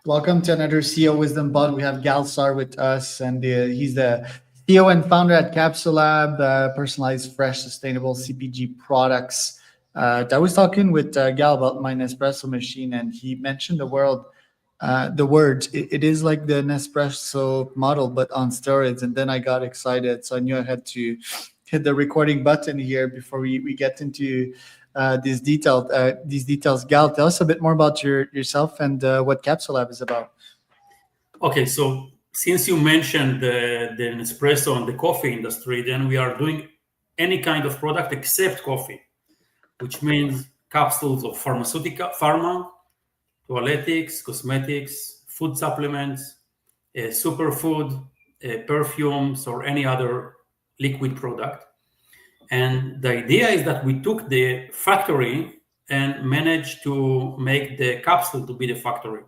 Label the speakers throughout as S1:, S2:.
S1: Welcome to another CEO Wisdom Pod. We have Saar with us, and he's the CEO and founder at Capsulab, personalized, fresh, sustainable CPG products. I was talking with Gal about my Nespresso machine, and he mentioned the words. It is like the Nespresso model, but on steroids. And then I got excited, so I knew I had to hit the recording button here before we get into these details. Gal, tell us a bit more about yourself and what Capsule Lab is about.
S2: Okay, so since you mentioned the Nespresso and the coffee industry, then we are doing any kind of product except coffee, which means capsules of pharma, toiletics, cosmetics, food supplements, superfood, perfumes, or any other liquid product. And the idea is that we took the factory and managed to make the capsule to be the factory.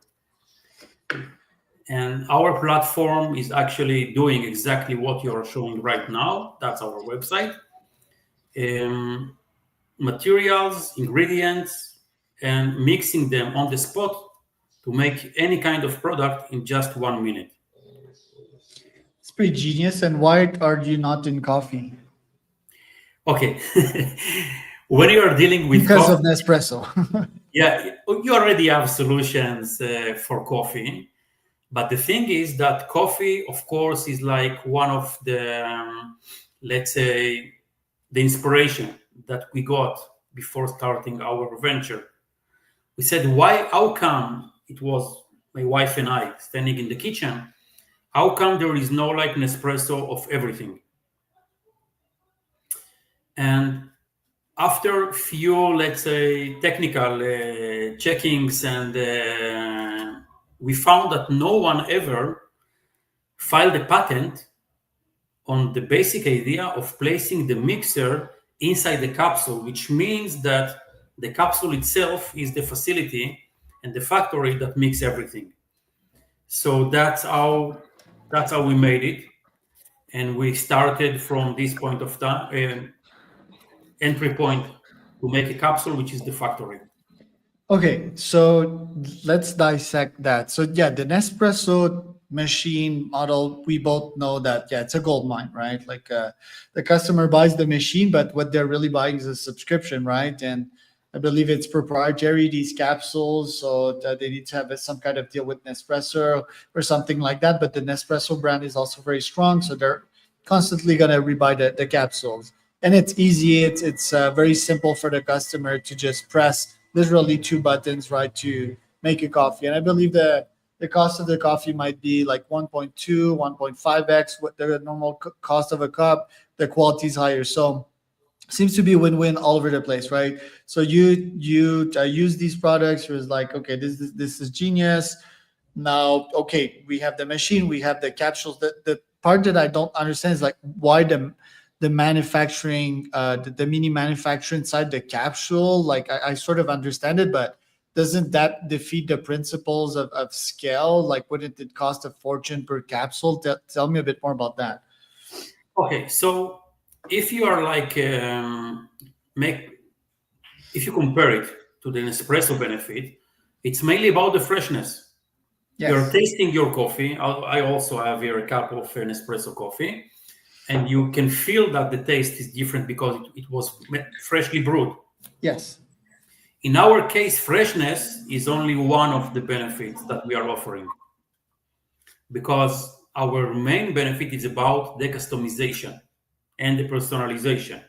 S2: And our platform is actually doing exactly what you're showing right now. That's our website. Materials, ingredients, and mixing them on the spot to make any kind of product in just 1 minute.
S1: It's pretty genius. And why are you not in coffee?
S2: Okay. When you are dealing with
S1: because
S2: coffee,
S1: of Nespresso.
S2: yeah, you already have solutions for coffee. But the thing is that coffee, of course, is like one of the, let's say, the inspiration that we got before starting our venture. We said, how come it was my wife and I standing in the kitchen? How come there is no like Nespresso of everything? And after a few, let's say, technical checkings, and we found that no one ever filed a patent on the basic idea of placing the mixer inside the capsule, which means that the capsule itself is the facility and the factory that makes everything. So that's how we made it, and we started from this point of time, entry point, to make a capsule, which is the factory.
S1: Okay, so let's dissect that. So yeah, the Nespresso machine model, we both know that it's a gold mine, right? Like the customer buys the machine, but what they're really buying is a subscription, right? And I believe it's proprietary, these capsules, so that they need to have some kind of deal with Nespresso or something like that. But the Nespresso brand is also very strong, so they're constantly gonna rebuy the capsules. And it's easy. It's very simple for the customer to just press literally two buttons, right, to make a coffee. And I believe the cost of the coffee might be like 1.2, 1.5x what the normal cost of a cup. The quality is higher. So seems to be win-win all over the place, right? So you use these products. You're like, okay, this is genius. Now, okay, we have the machine, we have the capsules. The part that I don't understand is like why the manufacturing, the mini manufacturer inside the capsule. Like I sort of understand it, but doesn't that defeat the principles of scale? Like, wouldn't it cost a fortune per capsule? Tell me a bit more about that.
S2: Okay, so if you are like if you compare it to the Nespresso benefit, it's mainly about the freshness.
S1: Yes.
S2: You're tasting your coffee. I also have here a cup of Nespresso coffee, and you can feel that the taste is different because it was freshly brewed.
S1: Yes.
S2: In our case, freshness is only one of the benefits that we are offering, because our main benefit is about the customization and the personalization.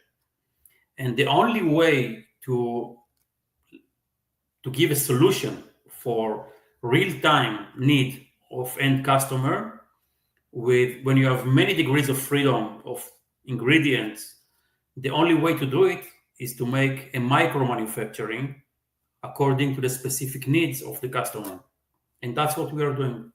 S2: And the only way to give a solution for real-time need of end customer, with when you have many degrees of freedom of ingredients, the only way to do it is to make a micro manufacturing according to the specific needs of the customer. And that's what we are doing.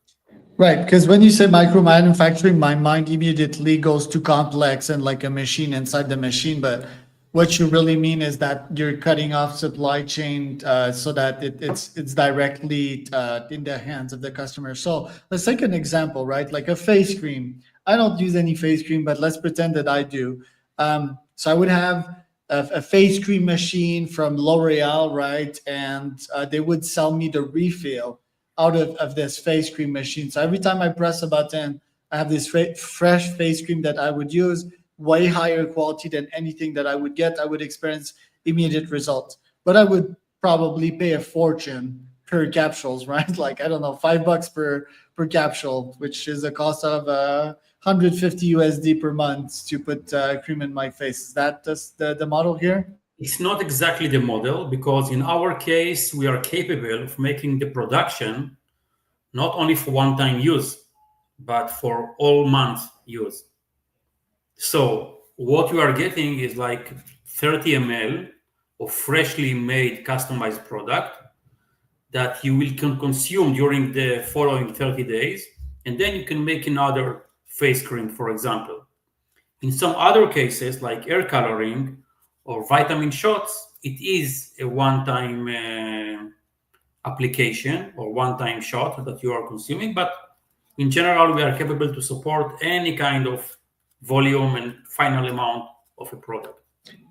S1: Right, because when you say micro manufacturing, my mind immediately goes to complex and like a machine inside the machine. But what you really mean is that you're cutting off supply chain so that it's directly in the hands of the customer. So let's take an example, right? Like a face cream. I don't use any face cream, but let's pretend that I do. So I would have a face cream machine from L'Oreal, right? And they would sell me the refill out of this face cream machine. So every time I press a button, I have this fresh face cream that I would use, way higher quality than anything that I would get. I would experience immediate results, but I would probably pay a fortune per capsules, right? Like, I don't know, $5 per capsule, which is a cost of 150 USD per month to put cream in my face. Is that just the model here?
S2: It's not exactly the model, because in our case, we are capable of making the production not only for one-time use, but for all month use. So what you are getting is like 30 ml of freshly made customized product that you will consume during the following 30 days, and then you can make another face cream, for example. In some other cases, like hair coloring or vitamin shots, it is a one-time application or one-time shot that you are consuming. But in general, we are capable to support any kind of volume and final amount of a product.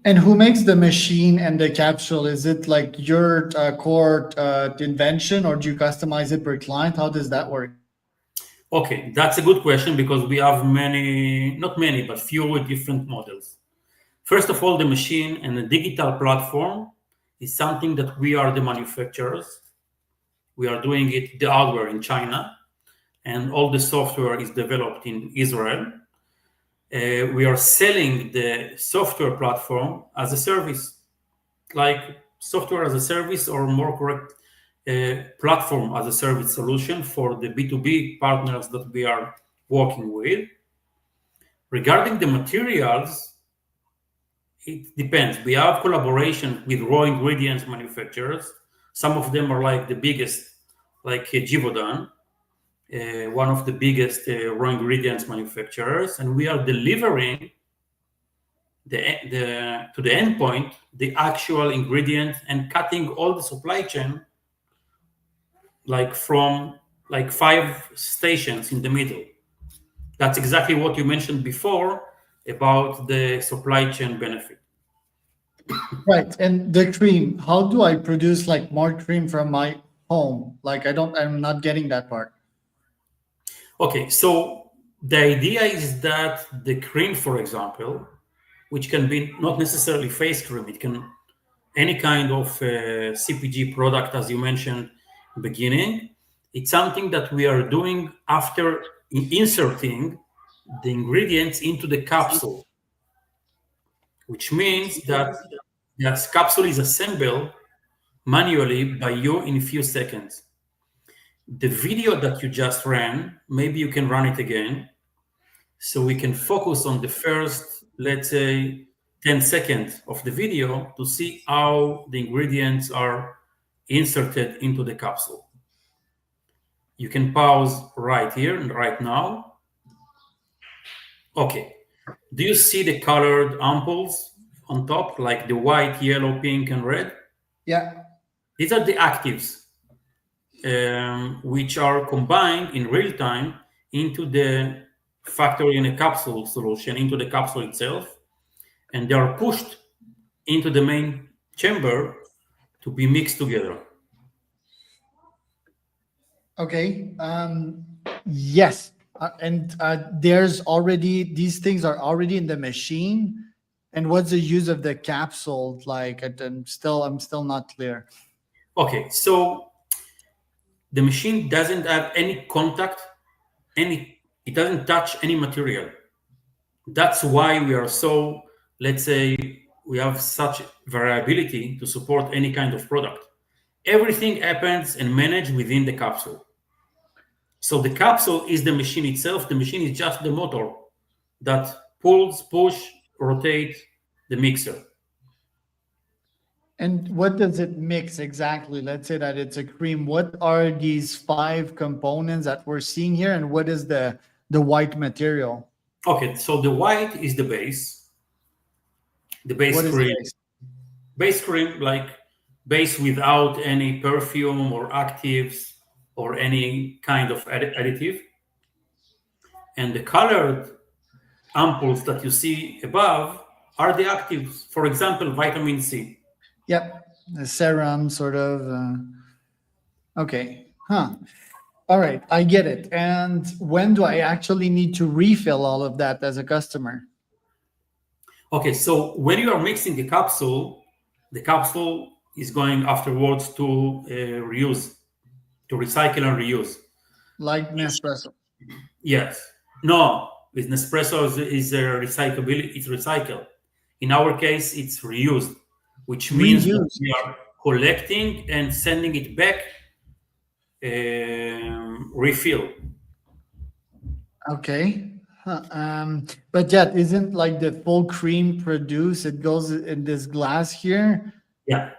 S1: And who makes the machine and the capsule? Is it like your core invention, or do you customize it per client? How does that work?
S2: Okay, that's a good question, because we have many, not many, but few different models. First of all, the machine and the digital platform is something that we are the manufacturers. We are doing it, the hardware in China, and all the software is developed in Israel. We are selling the software platform as a service, like software as a service, or more correct, platform as a service solution for the B2B partners that we are working with. Regarding the materials, it depends. We have collaboration with raw ingredients manufacturers. Some of them are like the biggest, like Givaudan, one of the biggest raw ingredients manufacturers, and we are delivering to the endpoint the actual ingredient and cutting all the supply chain, like from like 5 stations in the middle. That's exactly what you mentioned before about the supply chain benefit.
S1: Right. And the cream, how do I produce like more cream from my home? Like, I'm not getting that part.
S2: Okay, so the idea is that the cream, for example, which can be not necessarily face cream, it can any kind of CPG product, as you mentioned in the beginning. It's something that we are doing after inserting the ingredients into the capsule, which means that that capsule is assembled manually by you in a few seconds. The video that you just ran, maybe you can run it again, so we can focus on the first, let's say, 10 seconds of the video to see how the ingredients are inserted into the capsule. You can pause right here and right now. Okay. Do you see the colored ampoules on top, like the white, yellow, pink, and red?
S1: Yeah.
S2: These are the actives, which are combined in real time into the factory in a capsule solution, into the capsule itself, and they are pushed into the main chamber to be mixed together.
S1: Okay. Yes. And there's already, these things are already in the machine. And what's the use of the capsule? Like, I'm still not clear.
S2: Okay, so the machine doesn't have any contact, it doesn't touch any material. That's why we are so, let's say, we have such variability to support any kind of product. Everything happens and managed within the capsule. So the capsule is the machine itself. The machine is just the motor that pulls, push, rotate the mixer.
S1: And what does it mix exactly? Let's say that it's a cream. What are these 5 components that we're seeing here, and what is the white material?
S2: Okay, so the white is the base
S1: What is the
S2: cream.
S1: base?
S2: Base cream, like base without any perfume or actives or any kind of additive. And the colored ampoules that you see above are the actives. For example, vitamin C.
S1: Yep, the serum sort of. Okay. Huh. All right, I get it. And when do I actually need to refill all of that as a customer?
S2: Okay, so when you are mixing the capsule is going afterwards to reuse, to recycle and reuse.
S1: Like Nespresso.
S2: Yes. No, with Nespresso is a recyclability. It's recycled. In our case, it's reused, which means that
S1: Reuse.
S2: we are collecting and sending it back refill.
S1: Okay. Huh, but yet, isn't like the full cream produced? It goes in this glass here.
S2: Yeah.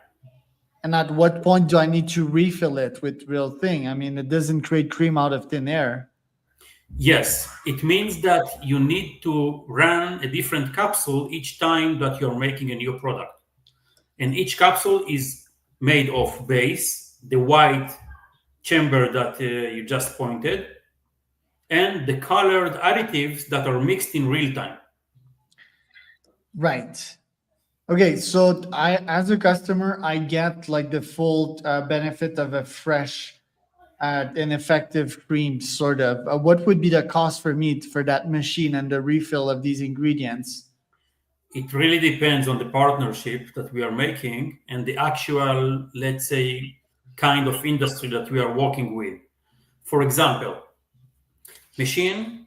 S1: And at what point do I need to refill it with real thing? I mean, it doesn't create cream out of thin air.
S2: Yes, it means that you need to run a different capsule each time that you're making a new product. And each capsule is made of base, the white chamber that you just pointed, and the colored additives that are mixed in real time.
S1: Right. Okay, so I, as a customer, I get like the full benefit of a fresh and effective cream, sort of. What would be the cost for me for that machine and the refill of these ingredients?
S2: It really depends on the partnership that we are making and the actual, let's say, kind of industry that we are working with. For example, machine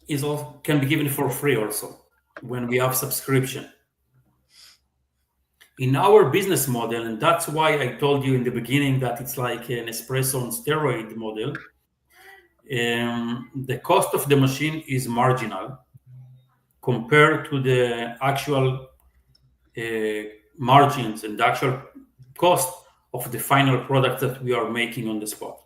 S2: is also, can be given for free also when we have subscription. In our business model, and that's why I told you in the beginning that it's like an espresso on steroid model, the cost of the machine is marginal compared to the actual margins and the actual cost of the final product that we are making on the spot.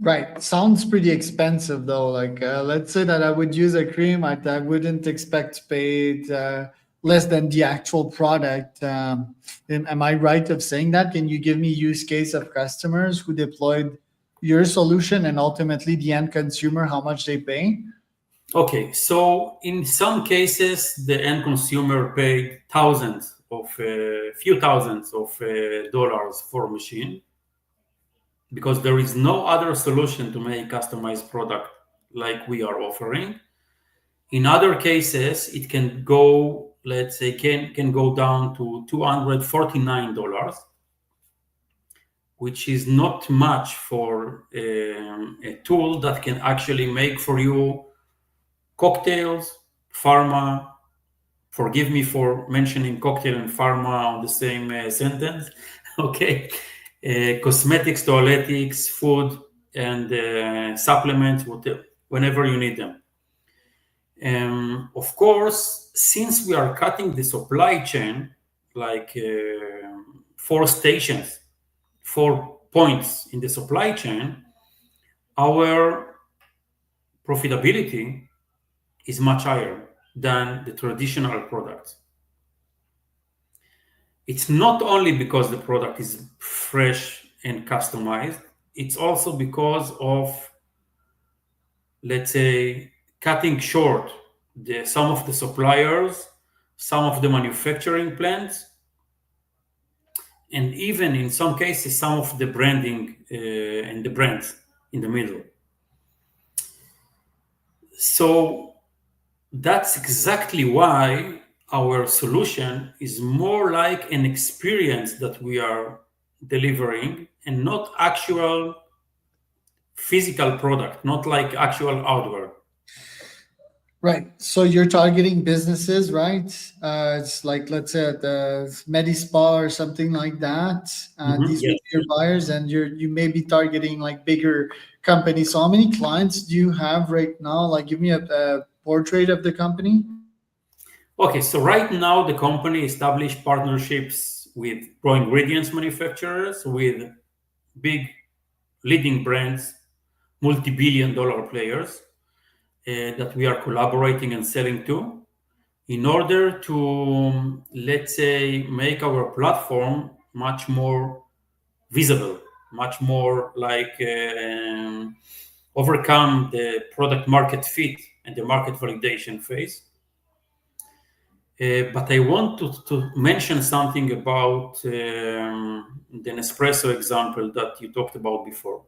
S1: Right. Sounds pretty expensive though. Like, let's say that I would use a cream, I wouldn't expect to pay it, less than the actual product. Am I right of saying that? Can you give me use case of customers who deployed your solution and ultimately the end consumer, how much they pay?
S2: Okay, so in some cases, the end consumer paid thousands of, few thousands of dollars for a machine because there is no other solution to make customized product like we are offering. In other cases, it can go, let's say, can go down to $249, which is not much for a tool that can actually make for you cocktails, pharma. Forgive me for mentioning cocktail and pharma on the same sentence. Okay, cosmetics, toiletics, food, and supplements, whatever, whenever you need them. Of course, since we are cutting the supply chain, like 4 stations, 4 points in the supply chain, our profitability is much higher than the traditional products. It's not only because the product is fresh and customized, it's also because of, let's say, cutting short some of the suppliers, some of the manufacturing plants, and even in some cases, some of the branding and the brands in the middle. So that's exactly why our solution is more like an experience that we are delivering and not actual physical product, not like actual hardware.
S1: Right. So you're targeting businesses, right? It's like, let's say at the Medispa or something like that. These would
S2: Yes.
S1: be your buyers, and you may be targeting like bigger companies. So how many clients do you have right now? Like, give me a portrait of the company.
S2: Okay, so right now the company established partnerships with pro ingredients manufacturers, with big leading brands, multi-billion dollar players that we are collaborating and selling to in order to, let's say, make our platform much more visible, much more like overcome the product market fit and the market validation phase. But I want to mention something about the Nespresso example that you talked about before.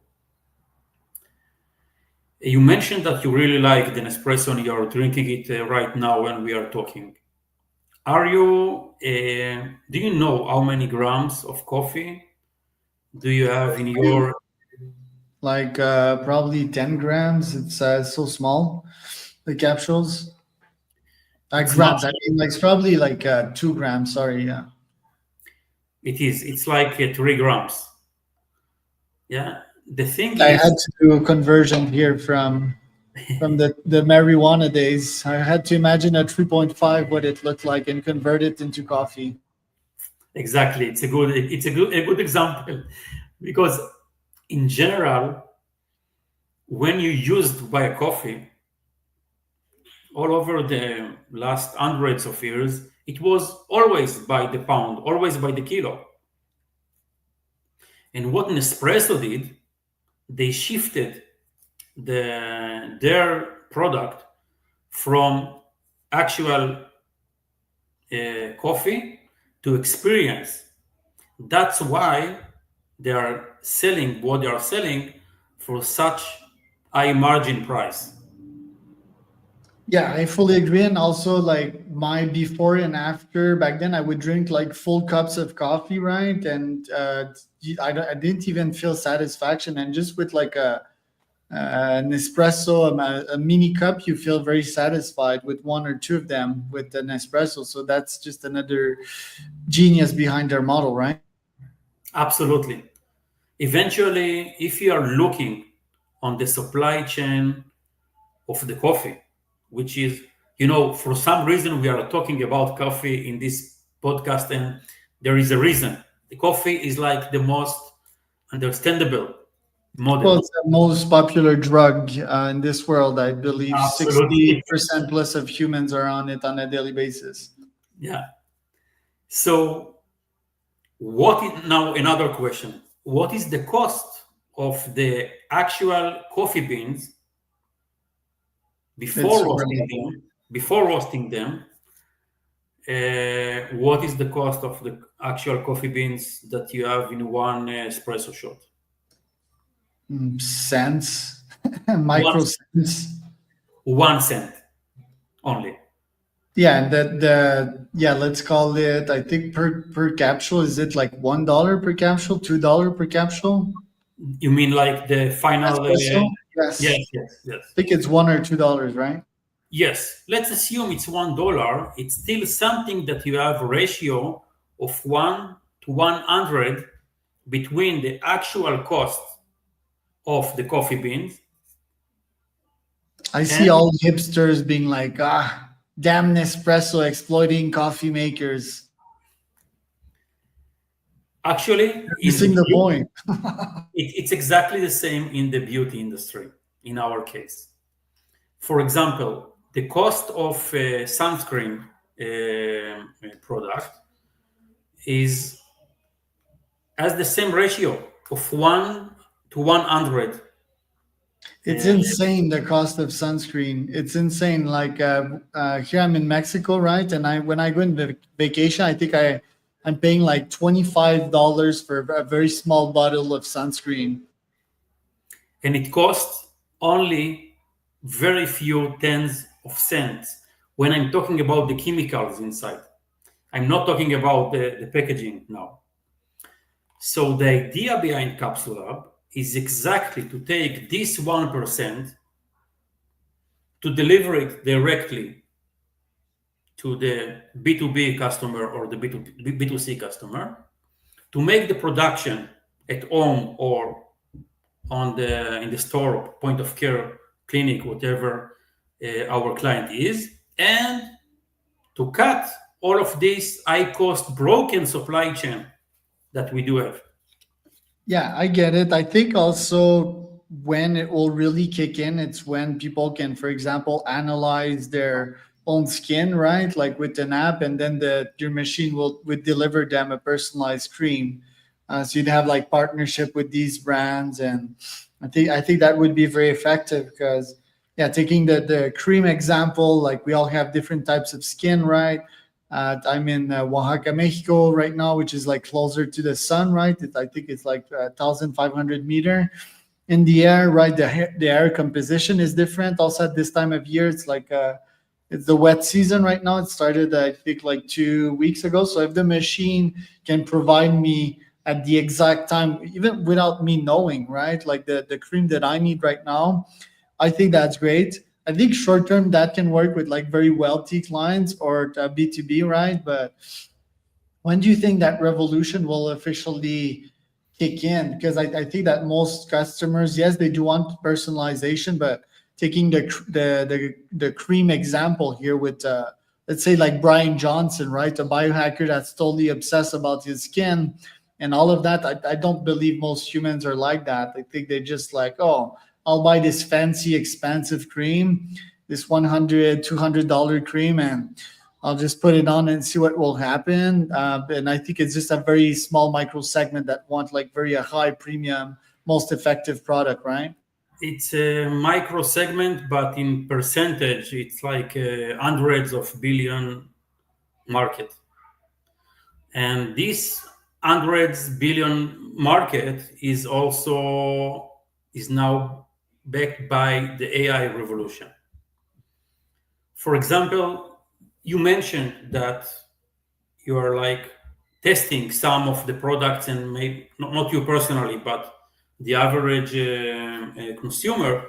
S2: You mentioned that you really like the Nespresso and you're drinking it right now when we are talking. Do you know how many grams of coffee do you have in your?
S1: Like probably 10 grams. It's so small, the capsules.
S2: It's much.
S1: Grams. I mean, like it's probably like 2 grams. Sorry, yeah.
S2: It is. It's like 3 grams. Yeah. The thing
S1: I had
S2: is,
S1: to do a conversion here from the marijuana days. I had to imagine a 3.5 what it looked like and convert it into coffee.
S2: exactly. It's a good example because in general, when you used to buy a coffee all over the last hundreds of years, it was always by the pound, always by the kilo. And what Nespresso did, they shifted their product from actual coffee to experience. That's why they are selling what they are selling for such high margin price.
S1: Yeah, I fully agree. And also, like my before and after back then, I would drink like full cups of coffee, right? And I didn't even feel satisfaction. And just with like an espresso, a mini cup, you feel very satisfied with one or two of them with an espresso. So that's just another genius behind their model, right?
S2: Absolutely. Eventually, if you are looking on the supply chain of the coffee, which is, for some reason we are talking about coffee in this podcast, and there is a reason. The coffee is like the most understandable
S1: Well,
S2: model.
S1: it's the most popular drug in this world. I believe
S2: Absolutely.
S1: 60% plus of humans are on it on a daily basis.
S2: Yeah. So, what is now another question? What is the cost of the actual coffee beans
S1: It's
S2: before
S1: super
S2: roasting
S1: low.
S2: them? Before roasting them, what is the cost of the actual coffee beans that you have in one espresso shot?
S1: Cents,
S2: One,
S1: micro cents.
S2: 1 cent only.
S1: Yeah, and yeah, let's call it. I think per capsule is it like $1 per capsule, $2 per capsule?
S2: You mean like the final?
S1: Espresso?
S2: Yes,
S1: Yes,
S2: yes, yes,
S1: I think it's $1 or $2, right?
S2: yes. Let's assume it's $1. It's still something that you have a ratio of 1 to 100 between the actual cost of the coffee beans
S1: I see
S2: and
S1: all hipsters being like, damn Nespresso exploiting coffee makers,
S2: actually in the
S1: missing the
S2: beauty.
S1: point.
S2: It's exactly the same in the beauty industry in our case. For example, the cost of sunscreen product is has the same ratio of 1 to 100.
S1: It's
S2: Uh,
S1: insane the cost of sunscreen. It's insane. Like here I'm in Mexico, right? And I when I go on vacation, I think I'm paying like $25 for a very small bottle of sunscreen.
S2: and it costs only very few tens of cents when I'm talking about the chemicals inside. I'm not talking about the packaging now. So the idea behind Capsulab is exactly to take this 1% to deliver it directly to the B2B customer or the B2C customer, to make the production at home or on the in the store, point of care, clinic, whatever our client is, and to cut all of this high cost broken supply chain that we do have.
S1: Yeah, I get it. I think also when it will really kick in, it's when people can, for example, analyze their own skin, right? Like with an app, and then your machine would deliver them a personalized cream. So you'd have like partnership with these brands, and I think that would be very effective because yeah, taking the cream example, like we all have different types of skin, right? I'm in Oaxaca, Mexico right now, which is like closer to the sun, right? I think it's like 1,500 meter in the air, right? The air composition is different. Also, at this time of year, it's like it's the wet season right now. It started, I think, like 2 weeks ago. So if the machine can provide me at the exact time, even without me knowing, right, like the cream that I need right now, I think that's great. I think short term that can work with like very wealthy clients or B2B, right? But when do you think that revolution will officially kick in? Because I think that most customers, yes, they do want personalization, but taking the cream example here with let's say like Brian Johnson, right, a biohacker that's totally obsessed about his skin and all of that. I don't believe most humans are like that. I think they just like, oh, I'll buy this fancy, expensive cream, this 100, $200 cream, and I'll just put it on and see what will happen. And I think it's just a very small micro segment that want like very a high premium, most effective product, right?
S2: It's a micro segment, but in percentage, it's like hundreds of billion market. And this hundreds billion market is now backed by the AI revolution. For example, you mentioned that you are like testing some of the products, and maybe not you personally, but the average consumer,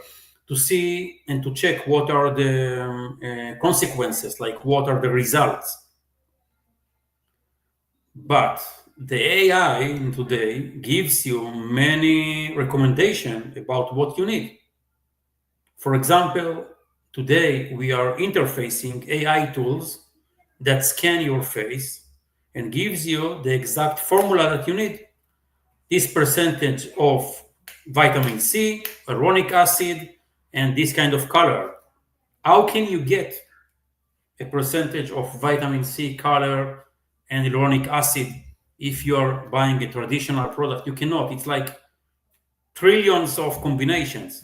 S2: to see and to check what are the consequences, like what are the results. But the AI in today gives you many recommendations about what you need. For example, today we are interfacing AI tools that scan your face and gives you the exact formula that you need. This percentage of vitamin C, hyaluronic acid, and this kind of color. How can you get a percentage of vitamin C, color, and hyaluronic acid if you're buying a traditional product? You cannot. It's like trillions of combinations.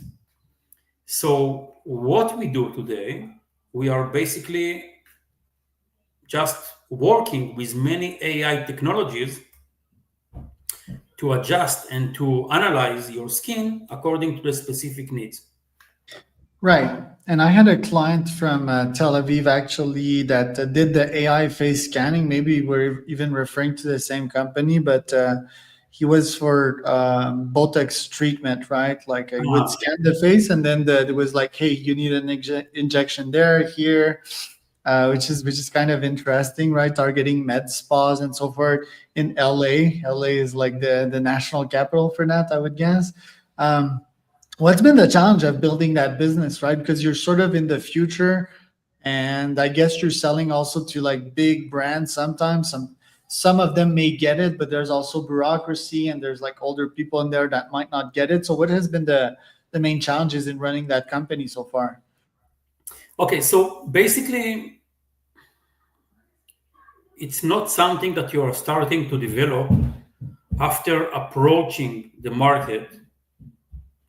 S2: So what we do today, we are basically just working with many AI technologies to adjust and to analyze your skin according to the specific needs.
S1: Right. And I had a client from Tel Aviv actually that did the AI face scanning. Maybe we're even referring to the same company, but he was for Botox treatment, right? Like he would
S2: Uh,
S1: scan the face, and then it was like, hey, you need an injection there, here, which is kind of interesting, right? Targeting med spas and so forth in LA. LA is like the national capital for that, I would guess. What's been the challenge of building that business, right? Because you're sort of in the future, and I guess you're selling also to like big brands. Sometimes some of them may get it, but there's also bureaucracy, and there's like older people in there that might not get it. So what has been the main challenges in running that company so far?
S2: okay, so basically, it's not something that you are starting to develop after approaching the market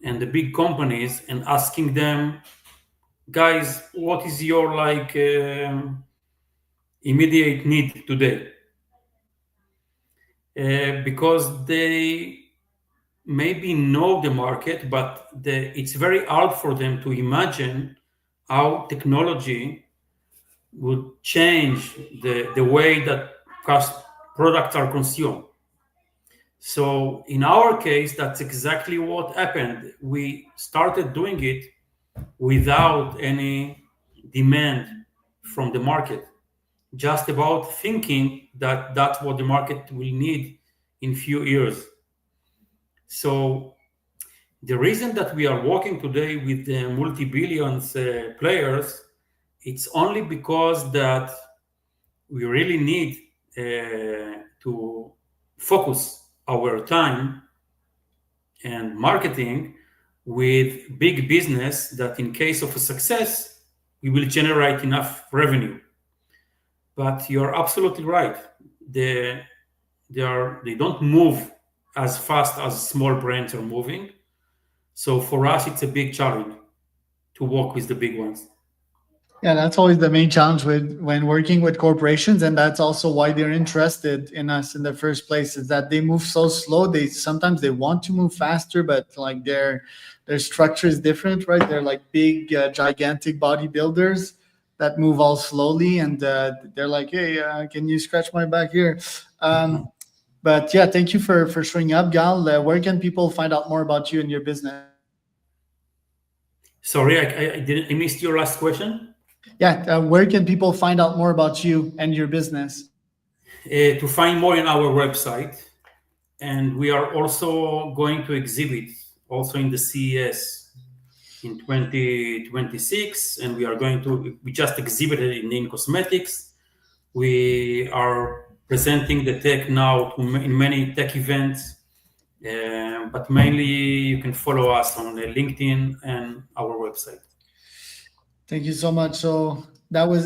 S2: and the big companies and asking them, guys, what is your like immediate need today? Because they maybe know the market, but it's very hard for them to imagine how technology would change the way that products are consumed. So in our case, that's exactly what happened. We started doing it without any demand from the market, just about thinking that that's what the market will need in few years. So the reason that we are working today with the multi-billions players, it's only because that we really need to focus our time and marketing with big business that in case of a success, we will generate enough revenue. But you're absolutely right. They, they don't move as fast as small brands are moving. So for us, it's a big challenge to work with the big ones.
S1: Yeah, that's always the main challenge with when working with corporations, and that's also why they're interested in us in the first place. Is that they move so slow. They sometimes they want to move faster, but like their structure is different, right? They're like big, gigantic bodybuilders that move all slowly, and they're like, "Hey, can you scratch my back here?" Um, but yeah, thank you for showing up, Gal. Where can people find out more about you and your business?
S2: Sorry, I missed your last question.
S1: Yeah, where can people find out more about you and your business?
S2: To find more in our website, and we are also going to exhibit also in the CES in 2026, and we just exhibited in cosmetics. We are presenting the tech now in many tech events, but mainly you can follow us on LinkedIn and our website.
S1: Thank you so much. So that was